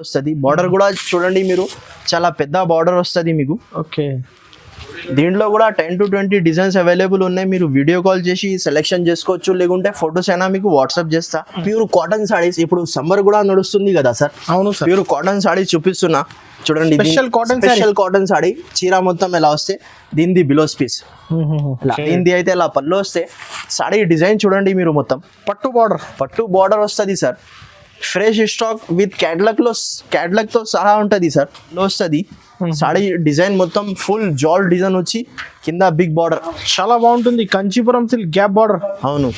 వస్తుంది. బార్డర్ కూడా చూడండి మీరు, చాలా పెద్ద బార్డర్ వస్తుంది మీకు. ఓకే, దీంట్లో కూడా 10 to 20 డిజైన్స్ అవైలబుల్ ఉన్నాయి. మీరు వీడియో కాల్ చేసి సెలెక్షన్ చేసుకోవచ్చు, లేకుంటే ఫొటోస్ అయినా మీకు వాట్సాప్ చేస్తా. ప్యూర్ కాటన్ సారీస్, ఇప్పుడు సమ్మర్ కూడా నడుస్తుంది కదా సార్. అవును సార్. ప్యూర్ కాటన్ సారీస్ చూపిస్తున్నా చూడండి. స్పెషల్ కాటన్ సారీ, చీర మొత్తం ఎలా వస్తే దీనిది బిలోస్ పీస్, దీనిది అయితే ఇలా పళ్ళు వస్తే సారీ డిజైన్ చూడండి మీరు, మొత్తం పట్టు బార్డర్ వస్తుంది sir. Fresh stock with catalogue తో సహా ఉంటుంది సార్. వస్తుంది సారీ డిజైన్ మొత్తం ఫుల్ జాల్ డిజైన్ వచ్చి కింద బిగ్ బార్డర్, చాలా బాగుంటుంది. Kanchipuram silk gap border. అవును,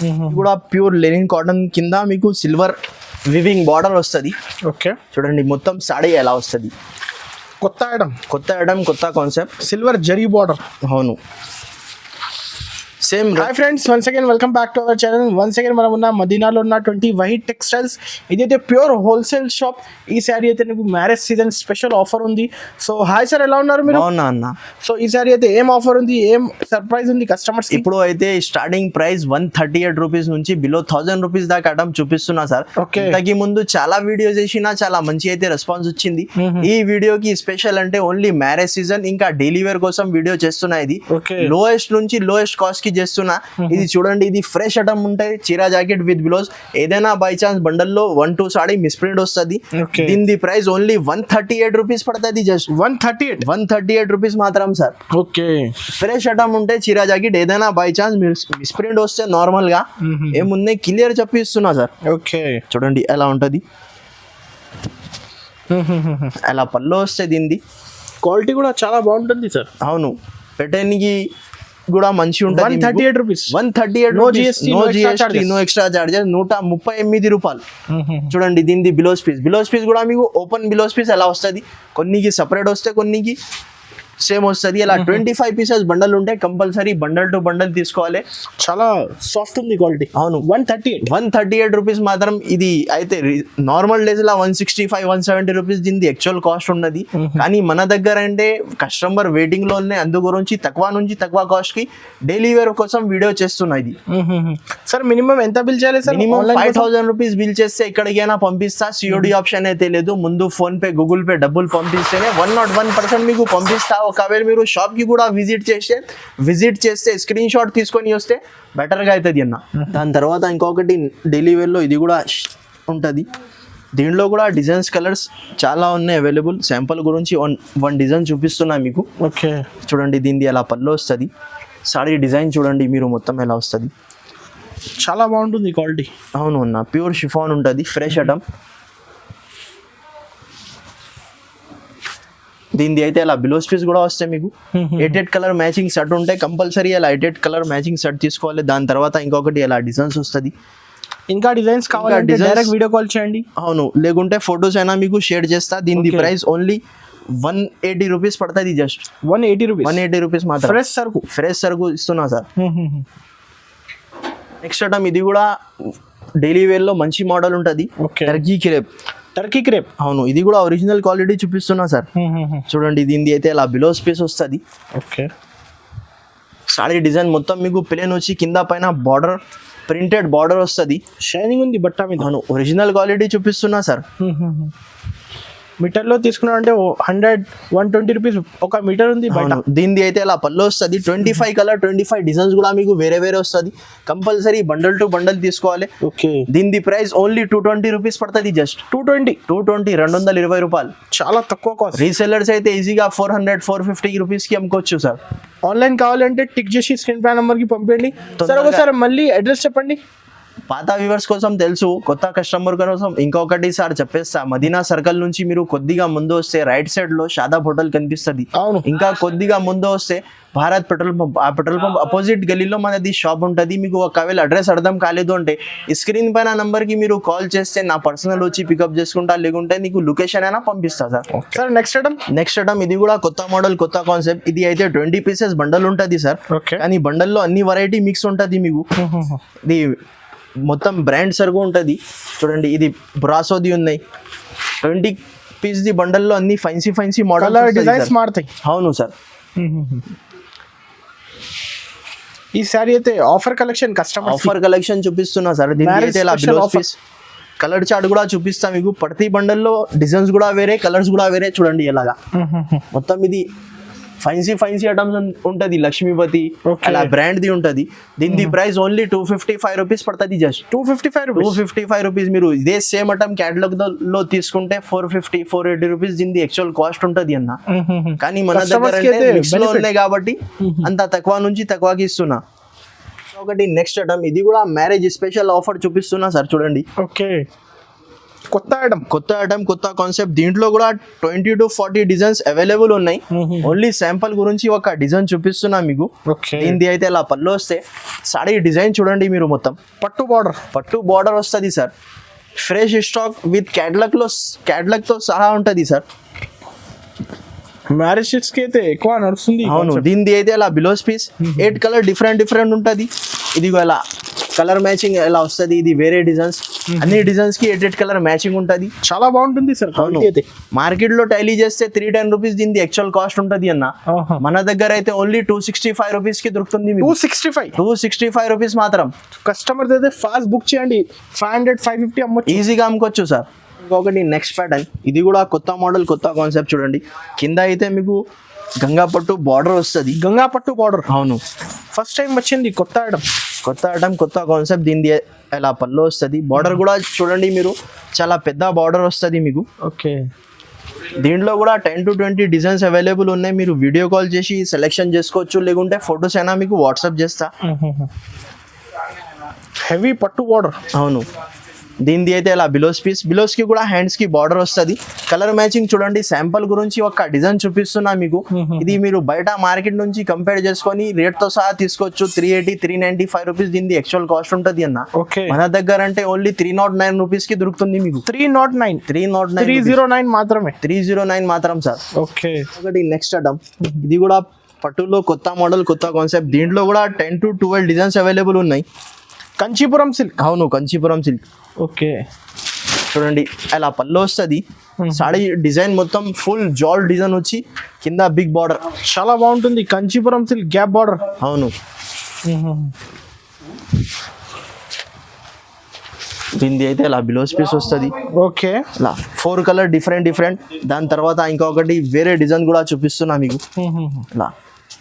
ఇది కూడా ప్యూర్ లెనిన్ కాటన్, కింద మీకు సిల్వర్ వివింగ్ బార్డర్ వస్తుంది. ఓకే, చూడండి మొత్తం సారీ ఎలా వస్తుంది. కొత్త ఐటమ్, కొత్త కాన్సెప్ట్, సిల్వర్ జరీ బార్డర్. అవును, same. Hi friends, once again welcome back to our channel. Once again మనం ఉన్న మదీనాలో ఉన్నటువంటి వహీద్ టెక్స్టైల్స్. ఇదైతే ప్యూర్ హోల్సేల్ షాప్. ఈ శారీ అయితే నీకు మ్యారేజ్ సీజన్ స్పెషల్ ఆఫర్ ఉంది. సో హాయ్ సార్, ఎలా ఉన్నారు మీరు? అవునా అన్న. సో ఈ శారీ అయితే ఏం ఆఫర్ ఉంది, ఏం సర్ప్రైజ్ ఉంది కస్టమర్స్? ఇప్పుడు అయితే స్టార్టింగ్ ప్రైస్ 138 రూపీస్ నుంచి బిలో 1000 రూపీస్ దాకా ఐటమ్ చూపిస్తున్నా సార్. ఓకే, ఇంతకు ముందు చాలా వీడియోస్ చేసినా చాలా మంచి అయితే రెస్పాన్స్ వచ్చింది. ఈ వీడియోకి స్పెషల్ అంటే ఓన్లీ మ్యారేజ్ సీజన్ ఇంకా డైలీ వేర్ కోసం వీడియో చేస్తున్నా. ఇది లోయెస్ట్ నుంచి లోయెస్ట్ కాస్ట్ కి చేస్తున్నా. ఇది చూడండి, ఇది ఫ్రెష్ ఐటమ్ ఉంటాయి. చీరా జాకెట్ విత్ బ్లౌజ్. ఏదైనా బై ఛాన్స్ బండల్లో 1-2 సారీ మిస్ప్రింట్ వస్తుంది. దీని ప్రైస్ ఓన్లీ 138 రూపీస్ పడుతుంది. జస్ట్ 138 రూపీస్ మాత్రం సార్. ఓకే, ఫ్రెష్ ఐటమ్ ఉంటే చీరా జాకెట్ ఏదైనా బై ఛాన్స్ మిస్ప్రింట్ వస్తే నార్మల్ గా ఏముంది క్లియర్ చెప్పిస్తున్నా సార్. ఓకే, చూడండి ఎలా ఉంటది, అలా పళ్ళు వస్తే దీనిది క్వాలిటీ కూడా చాలా బాగుంటుంది సార్. అవును, పెట్టడానికి కూడా మంచి ఉంటుంది. 138 rupees, 138, no GST, no extra charges. 138 రూపాయలు. చూడండి దీనిది బిలోస్ పీస్ కూడా మీకు ఓపెన్ బిలోస్ పీస్ ఎలా వస్తుంది. కొన్నికి సపరేట్ వస్తే కొన్నికి సేమ్ వస్తుంది. అలా 25 పీసెస్ బండల్ ఉంటాయి. కంపల్సరీ బండల్ టు బండల్ తీసుకోవాలి. చాలా సాఫ్ట్ ఉంది క్వాలిటీ. అవును, 138 రూపీస్ మాత్రం. ఇది అయితే నార్మల్ డేస్ లా 165-170 రూపీస్ దీనిది యాక్చువల్ కాస్ట్ ఉన్నది. కానీ మన దగ్గర అంటే కస్టమర్ వెయిటింగ్ లో ఉన్నాయి, అందు గురించి తక్కువ కాస్ట్ కి డైలీ వేర్ కోసం వీడియో చేస్తున్నా. ఇది సార్ మినిమం ఎంత బిల్ చేయాలి సార్? మినిమం 5000 రూపీస్ బిల్ చేస్తే ఎక్కడికైనా పంపిస్తా. సిఓడి ఆప్షన్ అయితే లేదు. ముందు ఫోన్ పే, గూగుల్ పే డబ్బులు పంపిస్తేనే 101% మీకు పంపిస్తా. ఒకవేళ మీరు షాప్ కి కూడా విజిట్ చేస్తే స్క్రీన్ షాట్ తీసుకొని వస్తే బెటర్ గా అవుతుంది అన్న. దాని తర్వాత ఇంకొకటి డైలీ వేర్ లో ఇది కూడా ఉంటది. దీంట్లో కూడా డిజైన్స్, కలర్స్ చాలా ఉన్నాయి అవైలబుల్. శాంపుల్ గురించి వన్ డిజైన్ చూపిస్తున్నా మీకు. ఓకే, చూడండి దీనిది ఎలా పళ్ళు వస్తుంది. సారీ డిజైన్ చూడండి మీరు, మొత్తం ఎలా వస్తుంది. చాలా బాగుంటుంది క్వాలిటీ. అవును అన్న, ప్యూర్ షిఫాన్ ఉంటుంది, ఫ్రెష్ ఐటమ్. దీనిది అయితే ఇలా బిలోస్ పీస్ కూడా వస్తాయి మీకు. 88 కలర్ మ్యాచింగ్ షర్ట్ ఉంటాయి. కంపల్సరీ అలా 88 కలర్ మ్యాచింగ్ షర్ట్ తీసుకోవాలి. దాని తర్వాత ఇంకొకటి ఇలా డిజైన్స్ వస్తుంది. ఇంకా డిజైన్స్ కావాలంటే డైరెక్ట్ వీడియో కాల్ చేయండి. అవును, లేకుంటే ఫొటోస్ అయినా మీకు షేర్ చేస్తా. దీని ప్రైస్ ఓన్లీ 180 రూపీస్ పడుతుంది. జస్ట్ 180 రూపీస్ మాత్రం. ఫ్రెష్ సరుకు ఇస్తున్నా సార్. నెక్స్ట్ ఐటమ్, ఇది కూడా డైలీ వేర్ లో మంచి మోడల్ ఉంటుంది. Turkey crepe. అవును, ఇది కూడా ఒరిజినల్ క్వాలిటీ చూపిస్తున్నా సార్. చూడండి దీనిది అయితే ఇలా బిలో స్పేస్ వస్తుంది. ఓకే, సారీ డిజైన్ మొత్తం మీకు ప్లేన్ వచ్చి కింద పైన బార్డర్, ప్రింటెడ్ బార్డర్ వస్తుంది. షైనింగ్ ఉంది బట్ట మీద. అవును, ఒరిజినల్ క్వాలిటీ చూపిస్తున్నా సార్. మీటర్లో తీసుకున్నారంటే 100-120 రూపీస్ ఒక మీటర్ ఉంది. దీనిది అయితే ఇలా పళ్ళు వస్తుంది. 25 కలర్ 25 డిజైన్స్ కూడా మీకు వేరే వస్తుంది. కంపల్సరీ బండల్ టు బండల్ తీసుకోవాలి. ఓకే, దీనిది ప్రైస్ ఓన్లీ 220 రూపీస్ పడుతుంది. జస్ట్ 220 రూపాయలు. చాలా తక్కువ కాస్ట్. రీసెల్లర్స్ అయితే ఈజీగా 400-450 రూపీస్ కి అమ్ముకోవచ్చు సార్. ఆన్లైన్ కావాలంటే టిక్ చేసి స్క్రీన్ పై నంబర్ కి పంపించండి. ఒకసారి మళ్ళీ అడ్రస్ చెప్పండి. పాత వ్యూవర్స్ కోసం తెలుసు, కొత్త కస్టమర్ కోసం ఇంకొకటి సార్ చెప్పేస్తా. మదీనా సర్కిల్ నుంచి మీరు కొద్దిగా ముందు వస్తే రైట్ సైడ్ లో షాదాబ్ హోటల్ కనిపిస్తుంది. అవును, ఇంకా కొద్దిగా ముందు వస్తే భారత్ పెట్రోల్ పంప్, ఆ పెట్రోల్ పంప్ అపోజిట్ గలీలో మనది షాప్ ఉంటుంది. మీకు ఒకవేళ అడ్రస్ అర్థం కాలేదు అంటే ఈ స్క్రీన్ పైన నంబర్ కి మీరు కాల్ చేస్తే నా పర్సనల్ వచ్చి పికప్ చేసుకుంటా, లేకుంటే నీకు లొకేషన్ అయినా పంపిస్తా సార్. సార్ నెక్స్ట్ ఐటమ్, ఇది కూడా కొత్త మోడల్, కొత్త కాన్సెప్ట్. ఇది అయితే 20 పీసెస్ బండల్ ఉంటుంది సార్. కానీ బండల్లో అన్ని వెరైటీ మిక్స్ ఉంటుంది మీకు. ఇది మొత్తం బ్రాండ్ సరుకు ఉంటుంది. చూడండి ఇది బ్రాసోది ఉన్నాయి. 20 పీస్ ది బండల్లో అన్ని ఫైన్సీ మోడల్ డిజైన్స్ మారుతాయి. అవును సార్. ఈ సారీ అయితే ఆఫర్ కలెక్షన్ చూపిస్తున్నా సార్. దీనికి అయితే ఇలా బిలోస్ పీస్ కలర్ చార్ట్ కూడా చూపిస్తా మీకు. ప్రతి బండల్లో డిజైన్స్ కూడా వేరే, కలర్స్ కూడా వేరే. చూడండి ఎలాగా మొత్తం ఇది ఫైన్సీ ఐటమ్స్ ఉంటది. లక్ష్మీపతి అలా బ్రాండ్ ది ఉంటది. దీని ప్రైస్ ఓన్లీ 255 రూపీస్ పడుతుంది. Just 255 rupees. మీరు ఇదే సేమ్ ఐటమ్ క్యాటలాగ్ లో తీసుకుంటే 480 రూపీస్ దీని యాక్చువల్ కాస్ట్ ఉంటది అన్న. కానీ మన దగ్గర మిక్స్ లో ఉన్నాయి కాబట్టి అంత తక్కువ నుంచి తక్కువకి ఇస్తున్నా. ఒకటి నెక్స్ట్ ఐటమ్, ఇది కూడా మ్యారేజ్ స్పెషల్ ఆఫర్ చూపిస్తున్నా సార్. చూడండి ఓకే, కొత్త ఐటమ్ కొత్త కాన్సెప్ట్. దీంట్లో కూడా 20 to 40 డిజైన్స్ అవైలబుల్ ఉన్నాయి. ఓన్లీ శాంపుల్ గురించి ఒక డిజైన్ చూపిస్తున్నా మీకు. దీనిది అయితే ఇలా పళ్ళు వస్తే సారీ డిజైన్ చూడండి మీరు. మొత్తం పట్టు బార్డర్ వస్తుంది sir. Fresh stock with catalogue తో సహా ఉంటుంది సార్. మ్యారేజ్ షీట్స్ కి అయితే ఎక్కువ నడుస్తుంది. అవును, దీనిది అయితే ఇలా బిలోస్ పీస్ 8 కలర్ డిఫరెంట్ ఉంటుంది. ఇది ఇలా కలర్ మ్యాచింగ్ ఎలా వస్తుంది. ఇది వేరే డిజైన్స్, అన్ని డిజైన్స్ కి 8 కలర్ మ్యాచింగ్ ఉంటుంది. చాలా బాగుంటుంది సార్. మార్కెట్ లో టైలీ చేస్తే 310 రూపీస్ దీని యాక్చువల్ కాస్ట్ ఉంటుంది అన్న. మన దగ్గర అయితే ఓన్లీ 265 రూపీస్ కి దొరుకుతుంది. 265 రూపీస్ మాత్రం. కస్టమర్ అయితే ఫాస్ట్ బుక్ చేయండి. 500 550 అమ్మొచ్చు, ఈజీగా అమ్ముకోవచ్చు సార్. ఇంకొకటి నెక్స్ట్ ప్యాటర్న్, ఇది కూడా కొత్త మోడల్ కొత్త కాన్సెప్ట్. చూడండి కింద అయితే మీకు గంగా పట్టు బార్డర్ వస్తుంది. అవును, ఫస్ట్ టైం వచ్చింది కొత్త ఐటమ్ కొత్త కాన్సెప్ట్. దీనిది ఎలా పళ్ళు వస్తుంది. బార్డర్ కూడా చూడండి మీరు, చాలా పెద్ద బార్డర్ వస్తుంది మీకు. ఓకే, దీంట్లో కూడా 10 to 20 డిజైన్స్ అవైలబుల్ ఉన్నాయి. మీరు వీడియో కాల్ చేసి సెలెక్షన్ చేసుకోవచ్చు, లేకుంటే ఫొటోస్ అయినా మీకు వాట్సాప్ చేస్తా. హెవీ పట్టు బార్డర్. అవును, దీనిది అయితే ఇలా బిలోస్ కి కూడా హ్యాండ్స్ కి బార్డర్ వస్తుంది. కలర్ మ్యాచింగ్ చూడండి. శాంపుల్ గురించి ఒక డిజైన్ చూపిస్తున్నా మీకు. ఇది మీరు బయట మార్కెట్ నుంచి కంపేర్ చేసుకొని రేట్ తో సహా తీసుకోవచ్చు. 380 395 రూపీస్ దీని యాక్చువల్ కాస్ట్ ఉంటుంది అన్న. మన దగ్గర అంటే ఓన్లీ 309 రూపీస్ కి దొరుకుతుంది మీకు. 309 మాత్రమే. 309 మాత్రం సార్. ఓకే, ఒకటి నెక్స్ట్ ఐటమ్, ఇది కూడా పట్టులో కొత్త మోడల్ కొత్త కాన్సెప్ట్. దీంట్లో కూడా 10 to 12 డిజైన్స్ అవైలబుల్ ఉన్నాయి. కంచీపురం సిల్క్. అవును, కంచీపురం సిల్క్. ఓకే, చూడండి అలా పళ్ళు వస్తుంది. సాడీ డిజైన్ మొత్తం ఫుల్ జాల్ డిజైన్ వచ్చి కింద బిగ్ బార్డర్. చాలా బాగుంటుంది. Kanchipuram silk gap border. అవును, దీనిది అయితే ఇలా బిలోస్ పీస్ వస్తుంది. ఓకే, ఇలా 4 కలర్ డిఫరెంట్. దాని తర్వాత ఇంకొకటి వేరే డిజైన్ కూడా చూపిస్తున్నా మీకు. ఇలా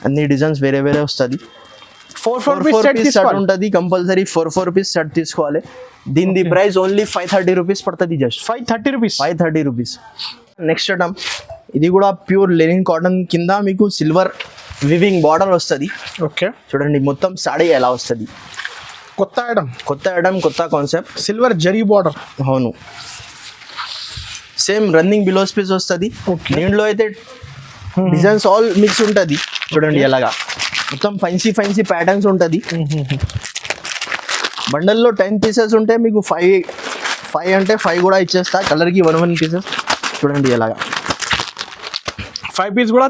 అన్ని డిజైన్స్ వేరే వస్తుంది. 4 పీస్ సెట్ ఉంటుంది కంపల్సరీ. 4 పీస్ సెట్ తీసుకోవాలి. దీని ప్రైస్ ఓన్లీ 530 రూపీస్ పడుతుంది. Just 530 rupees. నెక్స్ట్ ఐటమ్, ఇది కూడా ప్యూర్ లెనిన్ కాటన్ కింద మీకు సిల్వర్ వివింగ్ బార్డర్ వస్తుంది. ఓకే, చూడండి మొత్తం సాడీ ఎలా వస్తుంది. కొత్త ఐటమ్ కొత్త కాన్సెప్ట్. Silver zari border. అవును, సేమ్ రన్నింగ్ బిలోస్ పీస్ వస్తుంది. దీంట్లో అయితే డిజైన్స్ ఆల్ మిక్స్ ఉంటుంది. చూడండి ఎలాగా మొత్తం ఫైన్సీ ప్యాటర్న్స్ ఉంటుంది. బండల్లో 10 పీసెస్ ఉంటే మీకు 5 అంటే 5 కూడా ఇచ్చేస్తా. కలర్కి 1 పీసెస్. చూడండి ఎలాగా 5 పీస్ కూడా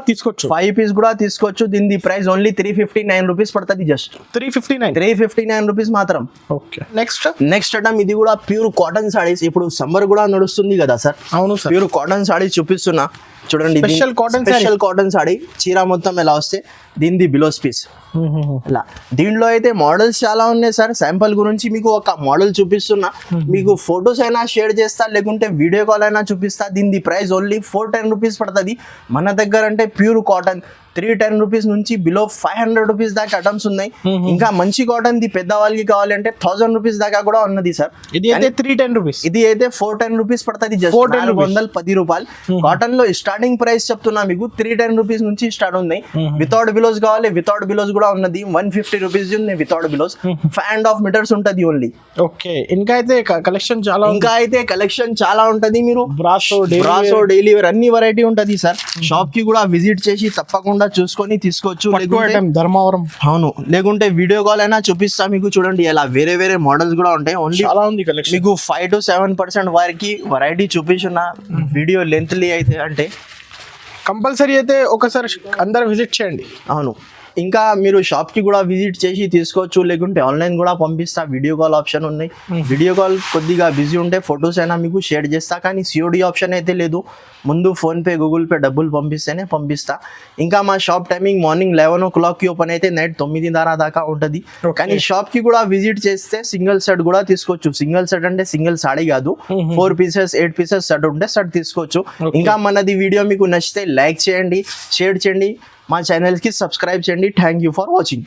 తీసుకోవచ్చు. దీని ప్రైస్ ఓన్లీ 359 రూపీస్ పడుతుంది. జస్ట్ 359 రూపీస్ మాత్రం. ఓకే, నెక్స్ట్ ఐటమ్, ఇది కూడా ప్యూర్ కాటన్ సారీస్. ఇప్పుడు సమ్మర్ కూడా నడుస్తుంది కదా సార్. అవును సార్. ప్యూర్ కాటన్ సారీస్ చూపిస్తున్నా. చూడండి స్పెషల్ కాటన్ సారీ. చీర మొత్తం ఎలా వస్తే దీనిది బిలోస్ పీస్. ఇలా దీంట్లో అయితే మోడల్స్ చాలా ఉన్నాయి సార్. శాంపుల్ గురించి మీకు ఒక మోడల్ చూపిస్తున్నా. మీకు ఫొటోస్ అయినా షేర్ చేస్తా, లేకుంటే వీడియో కాల్ అయినా చూపిస్తా. దీని ప్రైస్ ఓన్లీ 410 రూపీస్ పడుతుంది. మన దగ్గర అంటే ప్యూర్ కాటన్ 310 రూపీస్ నుంచి బిలో 500 రూపీస్ దాకా ఐటమ్స్ ఉన్నాయి. ఇంకా మంచి కాటన్ ది పెద్దవాళ్ళకి కావాలంటే 1000 రూపీస్ దాకా కూడా ఉన్నది సార్. ఇది అయితే 310 రూపీస్. ఇది అయితే 410 రూపీస్ పడుతుంది. జస్ట్ 410 రూపాయలు. కాటన్ లో స్టార్టింగ్ ప్రైస్ చెప్తున్నా మీకు. 310 రూపీస్ నుంచి స్టార్ట్ ఉన్నాయి. వితౌట్ బిలోస్ కావాలి, వితౌట్ బిలోస్ కూడా ఉన్నది. 150 రూపీస్ ఉంది వితౌట్ బిలోస్. 5.5 మీటర్స్ ఉంటుంది ఓన్లీ. ఓకే, ఇంకా అయితే కలెక్షన్ చాలా ఉంటది. మీరు బ్రాసో డైలీ వేర్ అన్ని వెరైటీ ఉంటది సార్. షాప్ కి కూడా విజిట్ చేసి తప్పకుండా చూసుకొని తీసుకోవచ్చు. ధర్మవరం. అవును, లేకుంటే వీడియో కాల్ అయినా చూపిస్తా మీకు. చూడండి ఇలా వేరే మోడల్స్ కూడా ఉంటాయి. ఓన్లీ చాలా ఉంది కలెక్షన్. మీకు 5 to 7% వారికి వెరైటీ చూపించిన వీడియో లెంత్లీ అయితే అంటే కంపల్సరీ అయితే ఒకసారి అందరు విజిట్ చేయండి. అవును, ఇంకా మీరు షాప్ కి కూడా విజిట్ చేసి తీసుకోవచ్చు, లేకుంటే ఆన్లైన్ కూడా పంపిస్తా. వీడియో కాల్ ఆప్షన్ ఉన్నాయి. వీడియో కాల్ కొద్దిగా బిజీ ఉంటే ఫొటోస్ అయినా మీకు షేర్ చేస్తా, కానీ సిఓడి ఆప్షన్ అయితే లేదు. ముందు ఫోన్పే గూగుల్ పే డబ్బులు పంపిస్తేనే పంపిస్తా. ఇంకా మా shop timing morning 11 o'clock open అయితే నైట్ 9 దాకా ఉంటుంది. కానీ షాప్ కి కూడా విజిట్ చేస్తే సింగిల్ సెట్ కూడా తీసుకోవచ్చు. సింగిల్ సెట్ అంటే సింగిల్ సాడీ కాదు, 4 pieces 8 pieces సెట్ ఉంటే సెట్ తీసుకోవచ్చు. ఇంకా మనది వీడియో మీకు నచ్చితే లైక్ చేయండి, షేర్ చేయండి, మా ఛానల్కి సబ్స్క్రైబ్ చేయండి. Thank you for watching.